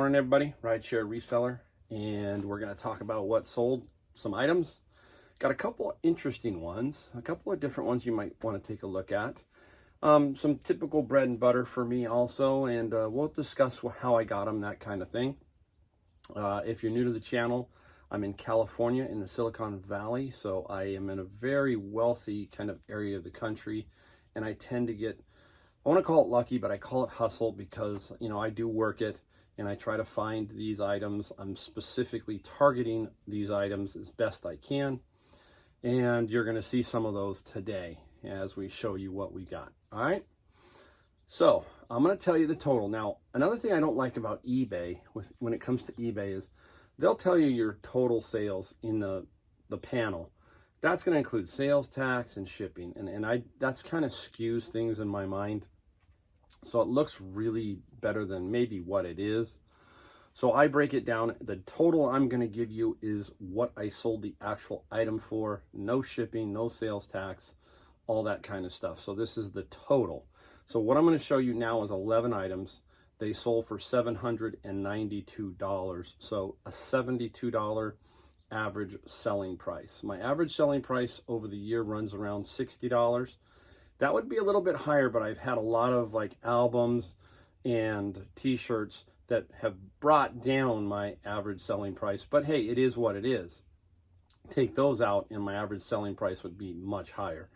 morning, everybody. Rideshare reseller, and we're going to talk about what sold, some items. Got a couple of interesting ones, a couple of different ones you might want to take a look at. Some typical bread and butter for me also, and we'll discuss how I got them, that kind of thing. If you're new to the channel, I'm in California in the Silicon Valley, so I am in a very wealthy kind of area of the country, and I tend to get, I want to call it lucky, but I call it hustle because, you know, I do work it and I try to find these items. I'm specifically targeting these items as best I can, and you're going to see some of those today as we show you what we got. All right, so I'm going to tell you the total. Now, another thing I don't like about eBay when it comes to eBay is they'll tell you your total sales in the panel. That's going to include sales tax and shipping, and that's kind of skews things in my mind. So it looks really better than maybe what it is. So I break it down. The total I'm going to give you is what I sold the actual item for. No shipping, no sales tax, all that kind of stuff. So this is the total. So what I'm going to show you now is 11 items. They sold for $792. So a $72 average selling price. My average selling price over the year runs around $60. That would be a little bit higher, but I've had a lot of like albums and t-shirts that have brought down my average selling price. But hey, it is what it is. Take those out and my average selling price would be much higher.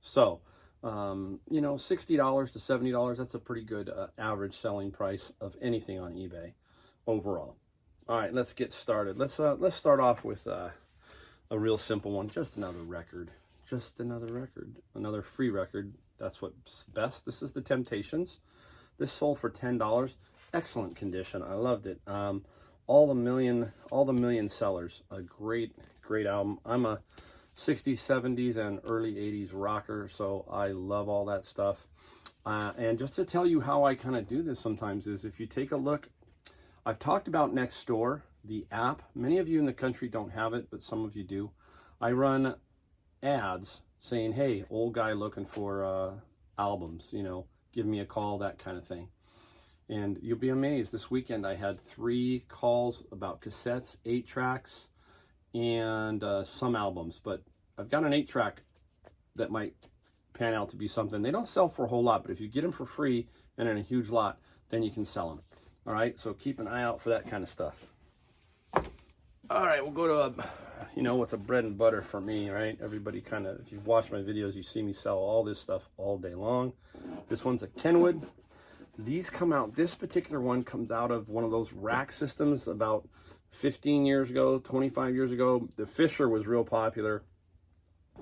So, you know, $60 to $70, that's a pretty good average selling price of anything on eBay overall. All right, let's get started. Let's start off with a real simple one. Just another record. Just another record, another free record. That's what's best. This is the Temptations. This sold for $10. Excellent condition. I loved it. All the million sellers. A great album. I'm a 60s, 70s, and early 80s rocker, so I love all that stuff. And just to tell you how I kind of do this sometimes is if you take a look, I've talked about Nextdoor, the app. Many of you in the country don't have it, but some of you do. I run ads saying, hey, old guy looking for albums, you know, give me a call, that kind of thing. And you'll be amazed. This weekend I had 3 calls about cassettes, 8 tracks, and some albums. But I've got an 8-track that might pan out to be something. They don't sell for a whole lot, but if you get them for free and in a huge lot, then you can sell them. All right, so keep an eye out for that kind of stuff. All right, we'll go to you know, what's a bread and butter for me, right? Everybody kind of, if you've watched my videos, you see me sell all this stuff all day long. This one's a Kenwood. These come out, this particular one comes out of one of those rack systems about 15 years ago, 25 years ago. The Fisher was real popular.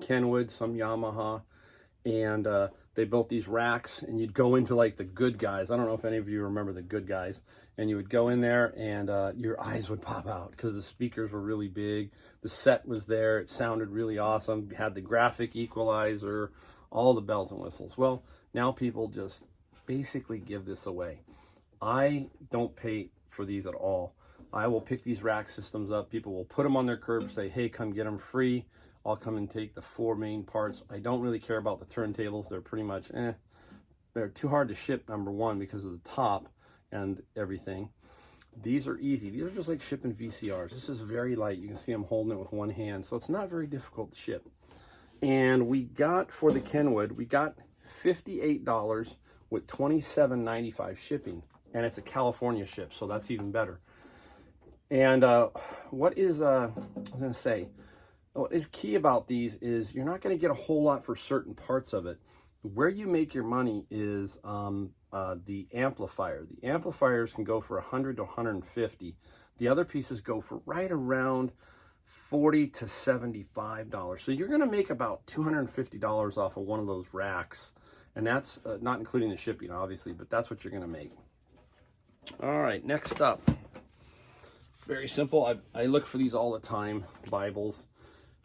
Kenwood, some Yamaha, and they built these racks, and you'd go into like the Good Guys. I don't know if any of you remember the Good Guys. And you would go in there and your eyes would pop out because the speakers were really big. The set was there. It sounded really awesome. Had the graphic equalizer, all the bells and whistles. Well, now people just basically give this away. I don't pay for these at all. I will pick these rack systems up. People will put them on their curb, say, hey, come get them free. I'll come and take the 4 main parts. I don't really care about the turntables. They're pretty much, they're too hard to ship, number one, because of the top and everything. These are easy. These are just like shipping VCRs. This is very light. You can see I'm holding it with one hand, so it's not very difficult to ship. And we got, for the Kenwood, we got $58 with $27.95 shipping, and it's a California ship, so that's even better. And what is key about these is you're not going to get a whole lot for certain parts of it. Where you make your money is the amplifier. The amplifiers can go for $100 to $150. The other pieces go for right around $40 to $75. So you're going to make about $250 off of one of those racks, and that's not including the shipping, obviously, but that's what you're going to make. All right, next up, very simple. I look for these all the time. Bibles.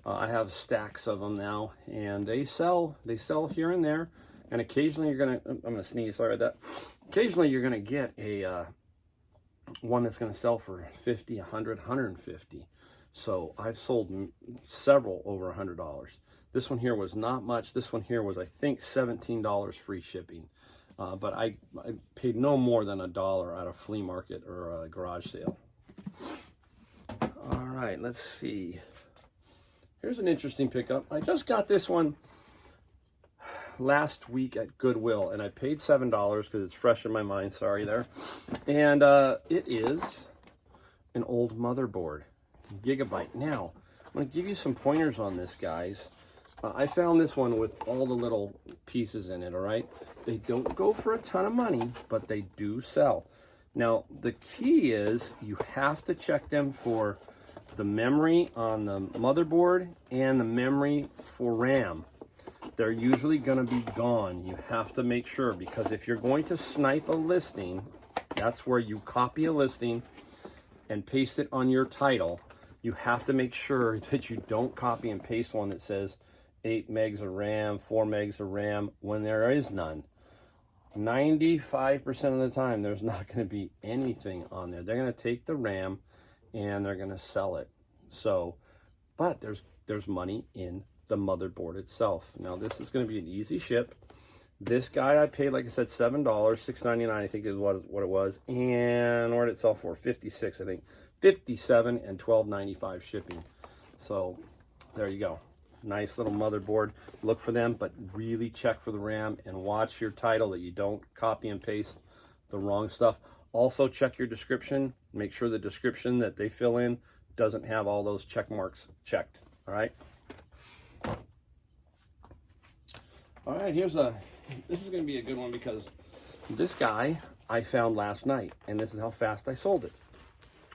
I have stacks of them now, and they sell here and there, and occasionally you're gonna, I'm gonna sneeze, sorry about that. Occasionally you're gonna get a one that's gonna sell for 50, 100, 150. So I've sold several over $100. This one here was not much. This one here was, I think, $17 free shipping. but I paid no more than $1 at a flea market or a garage sale. All right, let's see. Here's an interesting pickup. I just got this one last week at Goodwill, and I paid $7 because it's fresh in my mind. Sorry there. And it is an old motherboard, Gigabyte. Now, I'm going to give you some pointers on this, guys. I found this one with all the little pieces in it, all right? They don't go for a ton of money, but they do sell. Now, the key is you have to check them for the memory on the motherboard and the memory for RAM. They're usually going to be gone. You have to make sure, because if you're going to snipe a listing, that's where you copy a listing and paste it on your title. You have to make sure that you don't copy and paste one that says 8 megs of RAM, 4 megs of RAM, when there is none. 95% of the time, there's not going to be anything on there. They're going to take the RAM and they're going to sell it. So, but there's money in the motherboard itself. Now, this is going to be an easy ship. This guy I paid, like I said, $7, $6.99 I think is what it was. And where did it sell for? $56, I think. $57 and $12.95 shipping. So there you go. Nice little motherboard. Look for them, but really check for the RAM and watch your title that you don't copy and paste the wrong stuff. Also check your description. Make sure the description that they fill in doesn't have all those check marks checked. All right. All right, this is going to be a good one, because this guy I found last night, and this is how fast I sold it.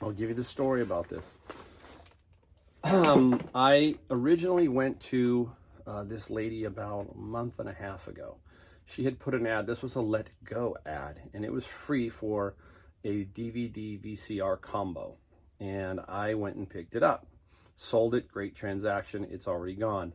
I'll give you the story about this. I originally went to this lady about a month and a half ago. She had put an ad. This was a Let Go ad, and it was free for a DVD VCR combo. And I went and picked it up. Sold it. Great transaction. It's already gone.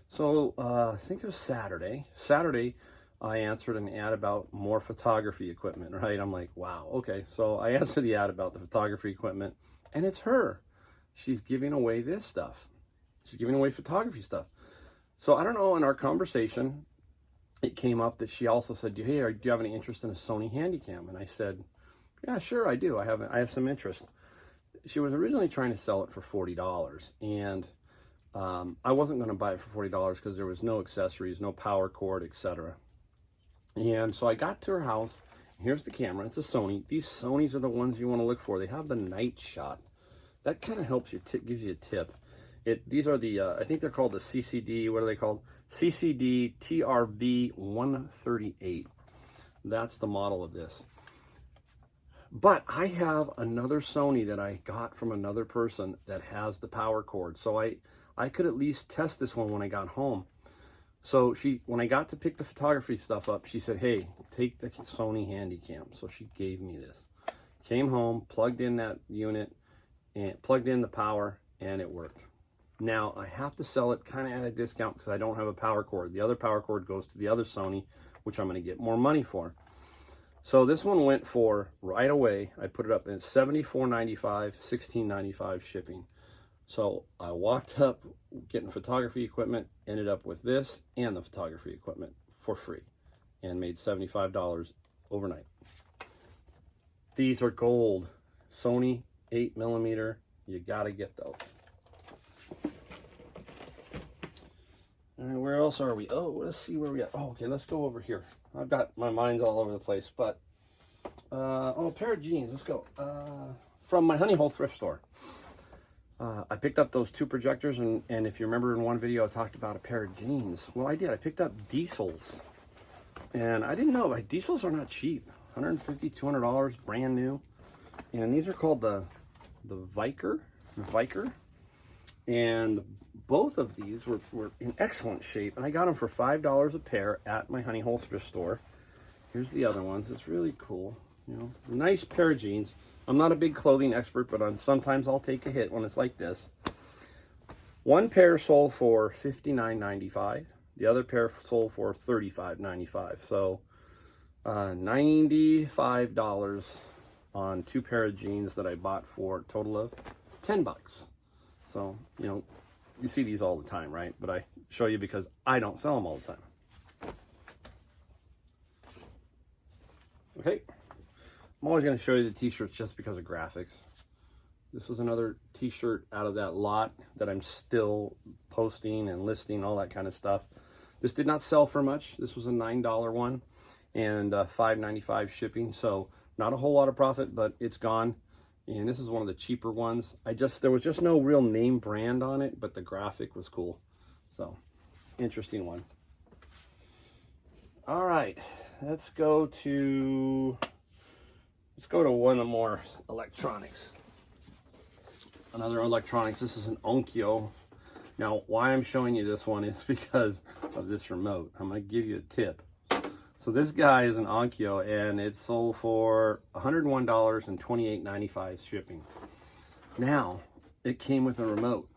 So I think it was Saturday. Saturday, I answered an ad about more photography equipment, right? I'm like, wow, okay. So I answered the ad about the photography equipment, and it's her. She's giving away this stuff. She's giving away photography stuff. So I don't know, in our conversation, it came up that she also said, hey, do you have any interest in a Sony Handycam? And I said, yeah, sure, I do. I have some interest. She was originally trying to sell it for $40, and I wasn't going to buy it for $40 because there was no accessories, no power cord, etc. And so I got to her house. Here's the camera. It's a Sony. These Sonys are the ones you want to look for. They have the night shot. That kind of helps you, gives you a tip. These are the, I think they're called the CCD, what are they called? CCD TRV 138. That's the model of this. But I have another Sony that I got from another person that has the power cord. So I could at least test this one when I got home. So when I got to pick the photography stuff up, she said, hey, take the Sony Handycam. So she gave me this. Came home, plugged in that unit, and plugged in the power, and it worked. Now, I have to sell it kind of at a discount because I don't have a power cord. The other power cord goes to the other Sony, which I'm going to get more money for. So this one went for, right away, I put it up in $74.95, $16.95 shipping. So I walked up getting photography equipment, ended up with this and the photography equipment for free, and made $75 overnight. These are gold. Sony 8mm. You got to get those. All right, where else are we? Oh, let's see where we are. Oh, okay, let's go over here. I've got my mind's all over the place, but a pair of jeans. Let's go. From my Honey Hole thrift store. I picked up those 2 projectors, and if you remember in one video I talked about a pair of jeans. Well, I did. I picked up diesels, and I didn't know, like, diesels are not cheap. $150, $200, brand new. And these are called the Viker, and both of these were in excellent shape, and I got them for $5 a pair at my Honey Hole thrift store. Here's the other ones. It's really cool, you know, nice pair of jeans. I'm not a big clothing expert, but sometimes I'll take a hit when it's like this. One pair sold for $59.95. The other pair sold for $35.95. So $95 on 2 pair of jeans that I bought for a total of $10. So, you know, you see these all the time, right? But I show you because I don't sell them all the time. Okay, I'm always going to show you the t-shirts just because of graphics. This was another t-shirt out of that lot that I'm still posting and listing, all that kind of stuff. This did not sell for much. This was a $9 one and $5.95 shipping, so not a whole lot of profit, but it's gone. And this is one of the cheaper ones. There was just no real name brand on it, but the graphic was cool. So, interesting one. All right, let's go to one of more electronics. Another electronics. This is an Onkyo. Now, why I'm showing you this one is because of this remote. I'm going to give you a tip. So this guy is an Onkyo, and it sold for $101 and $28.95 shipping. Now, it came with a remote.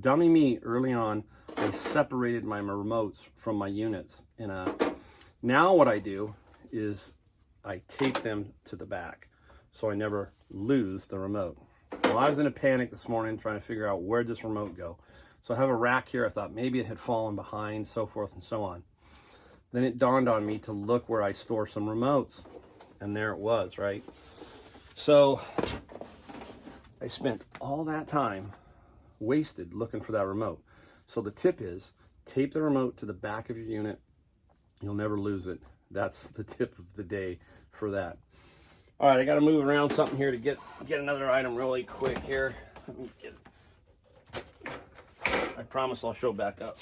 Dummy me, early on, I separated my remotes from my units. And now what I do is I tape them to the back so I never lose the remote. Well, I was in a panic this morning trying to figure out where'd this remote go. So I have a rack here. I thought maybe it had fallen behind, so forth and so on. Then it dawned on me to look where I store some remotes. And there it was, right? So I spent all that time wasted looking for that remote. So the tip is tape the remote to the back of your unit. You'll never lose it. That's the tip of the day for that. All right, I got to move around something here to get another item really quick here. Let me get it. I promise I'll show back up.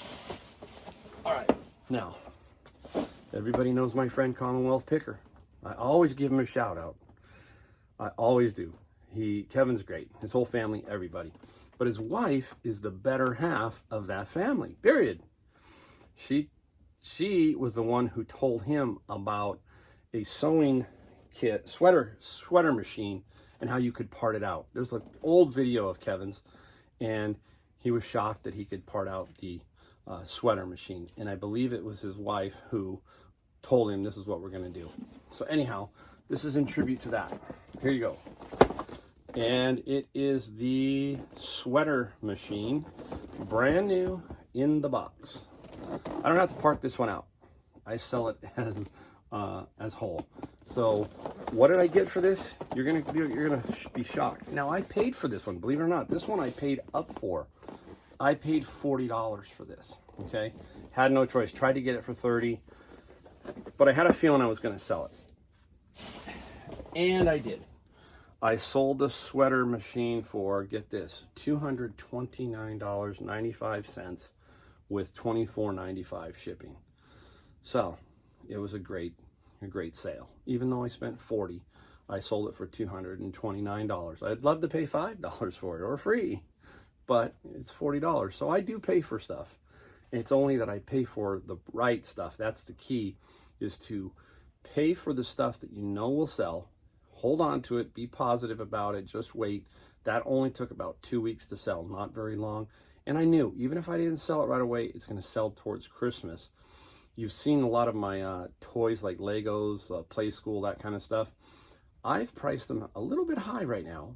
All right, now, everybody knows my friend Commonwealth Picker. I always give him a shout out. I always do. Kevin's great. His whole family, everybody. But his wife is the better half of that family, period. She was the one who told him about a sewing kit, sweater machine, and how you could part it out. There's an old video of Kevin's, and he was shocked that he could part out the sweater machine. And I believe it was his wife who told him this is what we're going to do. So anyhow, this is in tribute to that. Here you go. And it is the sweater machine, brand new in the box. I don't have to part this one out. I sell it as whole. So what did I get for this? You're gonna be shocked. Now, I paid for this one, believe it or not. This one I paid up for. I paid $40 for this. Okay, had no choice. Tried to get it for $30, but I had a feeling I was going to sell it, and I did. I sold the sweater machine for, get this, $229.95 with $24.95 shipping. So it was a great sale. Even though I spent $40, I sold it for $229. I'd love to pay $5 for it or free, but it's $40. So I do pay for stuff. It's only that I pay for the right stuff. That's the key, is to pay for the stuff that you know will sell. Hold on to it, be positive about it, just wait. That only took about 2 weeks to sell, not very long. And I knew, even if I didn't sell it right away, it's gonna sell towards Christmas. You've seen a lot of my toys like Legos, Play School, that kind of stuff. I've priced them a little bit high right now.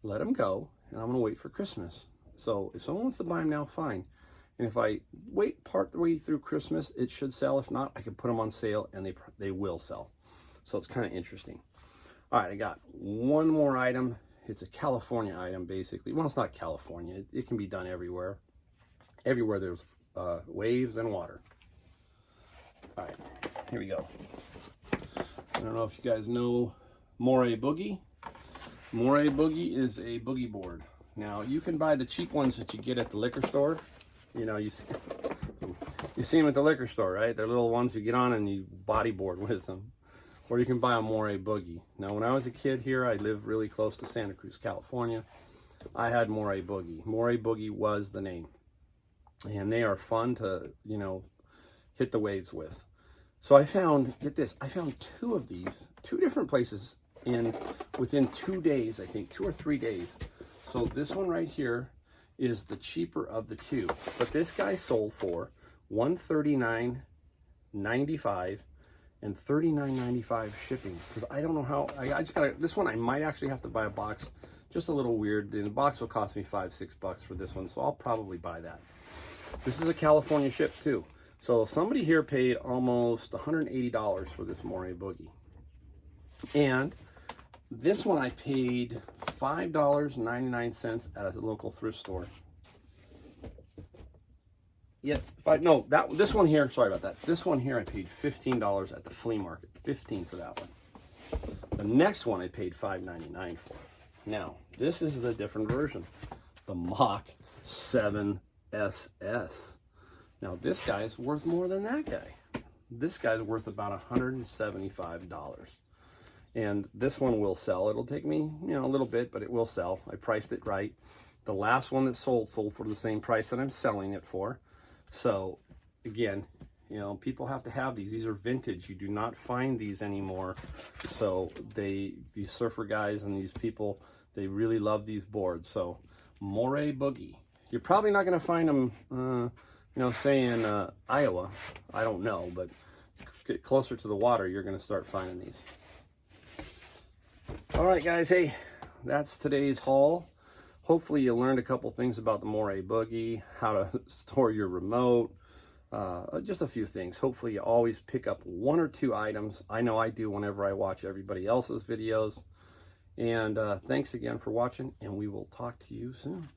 Let them go, and I'm gonna wait for Christmas. So if someone wants to buy them now, fine. And if I wait part the way through Christmas, it should sell. If not, I can put them on sale, and they will sell. So it's kind of interesting. All right, I got one more item. It's a California item, basically. Well, it's not California. It can be done everywhere. Everywhere there's waves and water. All right, here we go. I don't know if you guys know Morey Boogie. Morey Boogie is a boogie board. Now, you can buy the cheap ones that you get at the liquor store. You know, you see them at the liquor store, right? They're little ones you get on and you bodyboard with them. Or you can buy a Morey Boogie. Now, when I was a kid here, I lived really close to Santa Cruz, California. I had Morey Boogie. Morey Boogie was the name. And they are fun to, you know, hit the waves with. So I found, get this, I found two of these, two different places within 2 days, I think, 2 or 3 days. So this one right here is the cheaper of the two. But this guy sold for $139.95 and $39.95 shipping, because I don't know how. I just gotta, this one I might actually have to buy a box. Just a little weird. The box will cost me $5-6 for this one, so I'll probably buy that. This is a California ship too. So somebody here paid almost $180 for this Morey Boogie. And this one I paid $5.99 at a local thrift store. Yeah, this one here, sorry about that. This one here I paid $15 at the flea market. $15 for that one. The next one I paid $5.99 for. Now, this is the different version. The Mach 7SS. Now, this guy's worth more than that guy. This guy's worth about $175. And this one will sell. It'll take me, a little bit, but it will sell. I priced it right. The last one that sold for the same price that I'm selling it for. So, again, people have to have these. These are vintage. You do not find these anymore. So, these surfer guys and these people, they really love these boards. So, Morey Boogie. You're probably not going to find them, say in Iowa. I don't know, but get closer to the water, you're going to start finding these. All right, guys. Hey, that's today's haul. Hopefully you learned a couple things about the Morey Boogie, how to store your remote, just a few things. Hopefully you always pick up one or two items. I know I do whenever I watch everybody else's videos. And thanks again for watching, and we will talk to you soon.